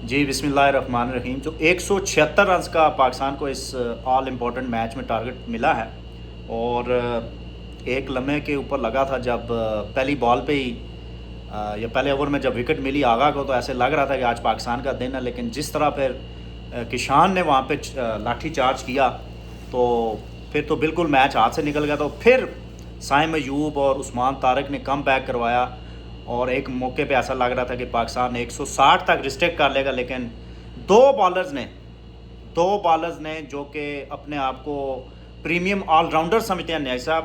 جی بسم اللہ الرحمن الرحیم. جو 176 رنز کا پاکستان کو اس آل امپورٹنٹ میچ میں ٹارگٹ ملا ہے، اور ایک لمحے کے اوپر لگا تھا جب پہلی بال پہ ہی یا پہلے اوور میں جب وکٹ ملی آغا کو، تو ایسے لگ رہا تھا کہ آج پاکستان کا دن ہے. لیکن جس طرح پھر کشان نے وہاں پہ لاٹھی چارج کیا تو پھر تو بالکل میچ ہاتھ سے نکل گیا. تو پھر سائم ایوب اور عثمان طارق نے کم بیک کروایا، اور ایک موقع پہ ایسا لگ رہا تھا کہ پاکستان 160 تک ریسٹرکٹ کر لے گا. لیکن دو بالرز نے جو کہ اپنے آپ کو پریمیم آل راؤنڈر سمجھتے ہیں نیاز صاحب،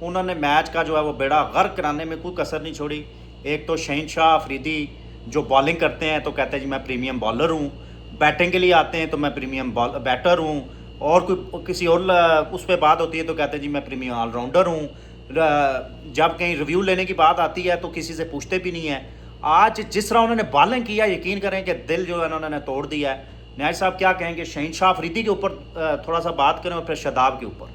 انہوں نے میچ کا جو ہے وہ بیڑا غرق کرانے میں کوئی کسر نہیں چھوڑی. ایک تو شہنشاہ افریدی جو بالنگ کرتے ہیں تو کہتے ہیں جی میں پریمیم بالر ہوں، بیٹنگ کے لیے آتے ہیں تو میں پریمیم بیٹر ہوں، اور کوئی کسی اور اس پہ بات ہوتی ہے تو کہتے ہیں جی میں پریمیم آل راؤنڈر ہوں. جب کہیں ریویو لینے کی بات آتی ہے تو کسی سے پوچھتے بھی نہیں ہیں. آج جس طرح انہوں نے بالنگ کیا، یقین کریں کہ دل جو ہے انہوں نے توڑ دیا ہے. نیاز صاحب کیا کہیں گے شہنشاہ افریدی کے اوپر تھوڑا سا بات کریں اور پھر شاداب کے اوپر؟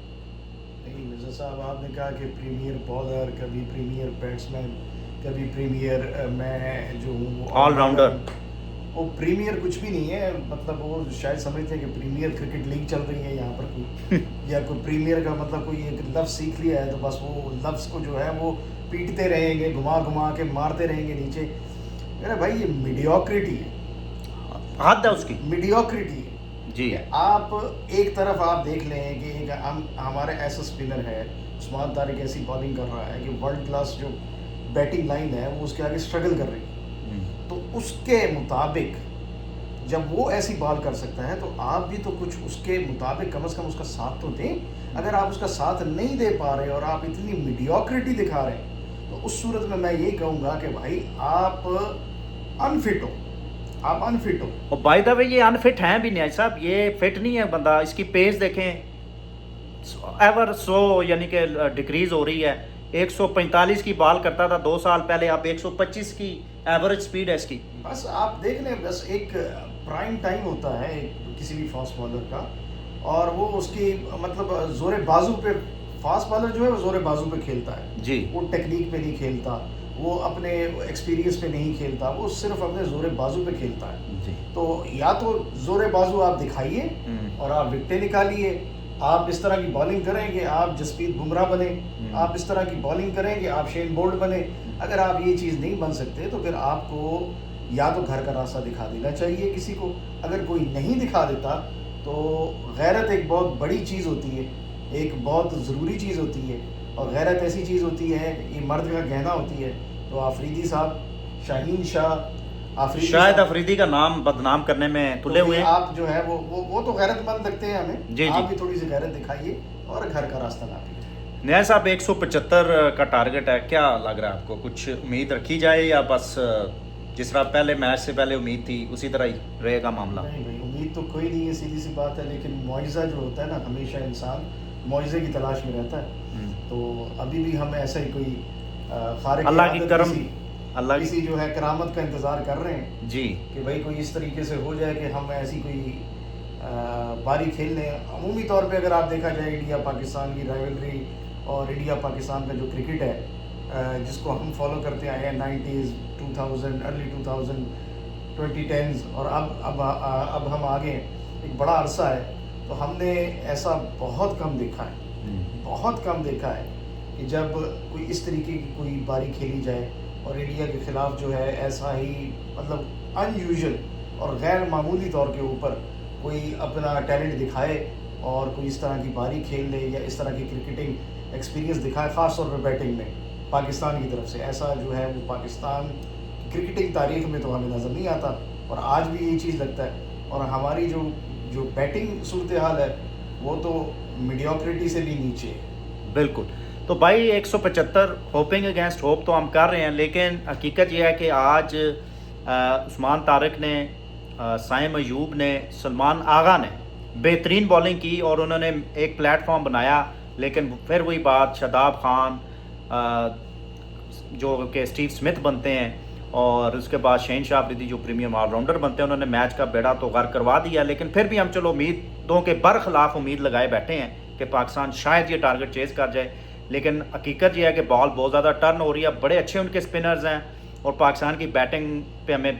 نہیں مرزا صاحب، آپ نے کہا کہ پریمیئر بالر، کبھی پریمیئر بیٹسمین، کبھی پریمیئر میں جو ہوں آل راؤنڈر. وہ پریمیئر کچھ بھی نہیں ہے. مطلب وہ شاید سمجھتے ہیں کہ پریمیئر کرکٹ لیگ چل رہی ہے یہاں پر کوئی یا کوئی پریمیئر کا مطلب کوئی ایک لفظ سیکھ لیا ہے تو بس وہ لفظ کو جو ہے وہ پیٹتے رہیں گے، گھما کے مارتے رہیں گے نیچے. میرا بھائی یہ میڈیوکریٹی ہے، حد ہے اس کی. میڈیوکریٹی ہے جی کہ آپ ایک طرف آپ دیکھ لیں کہ ایک ہمارے ایسا اسپنر ہے عثمان طارق، ایسی بالنگ کر رہا ہے کہ ورلڈ کلاس جو بیٹنگ لائن ہے وہ اس کے آگے اسٹرگل کر رہی ہے. تو اس کے مطابق جب وہ ایسی بال کر سکتا ہے تو آپ بھی تو کچھ اس کے مطابق کم از کم اس کا ساتھ تو دیں. اگر آپ اس کا ساتھ نہیں دے پا رہے اور آپ اتنی میڈیوکریٹی دکھا رہے ہیں تو اس صورت میں یہی کہوں گا کہ بھائی آپ انفٹ ہو، آپ انفٹ ہو. اور بائی دا وے یہ انفٹ ہیں بھی نیاز صاحب، یہ فٹ نہیں ہے بندہ. اس کی پیس دیکھیں ایور سو یعنی کہ ڈکریز ہو رہی ہے. 145 کی بال کرتا تھا 2 سال پہلے، اب 125 کی ایوریج سپیڈ ہے اس کی. بس آپ دیکھ لیں، بس ایک پرائم ٹائم ہوتا ہے کسی بھی فاسٹ بالر کا، اور وہ اس کی مطلب زور بازو پہ. فاسٹ بالر جو ہے وہ زور بازو پہ کھیلتا ہے جی وہ ٹیکنیک پہ نہیں کھیلتا، وہ اپنے ایکسپیرینس پہ نہیں کھیلتا، وہ صرف اپنے زور بازو پہ کھیلتا ہے. جی تو یا تو زور بازو آپ دکھائیے اور آپ وکٹیں نکالیے. آپ اس طرح کی بالنگ کریں کہ آپ جسپریت بمراہ بنیں، آپ اس طرح کی بالنگ کریں کہ آپ شین بولٹ بنیں. اگر آپ یہ چیز نہیں بن سکتے تو پھر آپ کو یا تو گھر کا راستہ دکھا دینا چاہیے کسی کو. اگر کوئی نہیں دکھا دیتا تو غیرت ایک بہت بڑی چیز ہوتی ہے، ایک بہت ضروری چیز ہوتی ہے، اور غیرت ایسی چیز ہوتی ہے، یہ مرد کا گہنا ہوتی ہے. تو آفریدی صاحب، شاہین شاہ آفریدی شاید صاحب، افریدی کا نام بدنام کرنے میں تلے ہوئے ہیں. آپ جو ہے وہ تو غیرت مند لگتے ہیں ہمیں. جی جی. آپ بھی تھوڑی سی غیرت دکھائیے اور گھر کا راستہ نہ پیجیے. نیاز صاحب 175 کا ٹارگٹ ہے، کیا لگ رہا ہے آپ کو؟ کچھ امید رکھی جائے یا بس جس طرح پہلے میچ سے پہلے امید تھی اسی طرح ہی رہے گا معاملہ؟ نہیں بھائی، امید تو کوئی نہیں ہے، سیدھی سی بات ہے. لیکن معجزہ جو ہوتا ہے نا، ہمیشہ انسان معجزے کی تلاش میں رہتا ہے. تو ابھی بھی ہم ایسا ہی کوئی خارق اللہ کی کرم، اللہ کسی جو ہے کرامت کا انتظار کر رہے ہیں جی کہ بھائی کوئی اس طریقے سے ہو جائے کہ ہم ایسی کوئی باری کھیل لیں. عمومی طور پہ اگر آپ دیکھا جائے انڈیا پاکستان کی رائیولری اور انڈیا پاکستان کا جو کرکٹ ہے جس کو ہم فالو کرتے آئے ہیں 90s 2000 ارلی 2000 2010s، اور اب ہم آگے ایک بڑا عرصہ ہے تو ہم نے ایسا بہت کم دیکھا ہے کہ جب کوئی اس طریقے کی کوئی باری کھیلی جائے اور انڈیا کے خلاف جو ہے ایسا ہی مطلب ان یوزول اور غیر معمولی طور کے اوپر کوئی اپنا ٹیلنٹ دکھائے اور کوئی اس طرح کی باری کھیل لے یا اس طرح کی کرکٹنگ ایکسپیرینس دکھائے، خاص طور پہ بیٹنگ میں پاکستان کی طرف سے. ایسا جو ہے وہ پاکستان کی کرکٹنگ تاریخ میں تو ہمیں نظر نہیں آتا، اور آج بھی یہی چیز لگتا ہے. اور ہماری جو بیٹنگ صورتحال ہے وہ تو میڈیوکریٹی سے بھی نیچے ہے. بالکل. تو بھائی 175 ہوپنگ اگینسٹ ہوپ تو ہم کر رہے ہیں، لیکن حقیقت یہ ہے کہ آج عثمان طارق نے، سائم ایوب نے، سلمان آغا نے بہترین بالنگ کی اور انہوں نے ایک پلیٹ فارم بنایا. لیکن پھر وہی بات، شاداب خان جو کہ اسٹیو سمتھ بنتے ہیں اور اس کے بعد شہنشاہ افریدی جو پریمیم آل راؤنڈر بنتے ہیں، انہوں نے میچ کا بیڑا تو غرق کروا دیا. لیکن پھر بھی ہم چلو امیدوں کے برخلاف امید لگائے بیٹھے ہیں کہ پاکستان شاید یہ ٹارگٹ چیز کر جائے. لیکن حقیقت یہ ہے کہ بال بہت زیادہ ٹرن ہو رہی ہے، بڑے اچھے ان کے اسپنرز ہیں، اور پاکستان کی بیٹنگ پہ ہمیں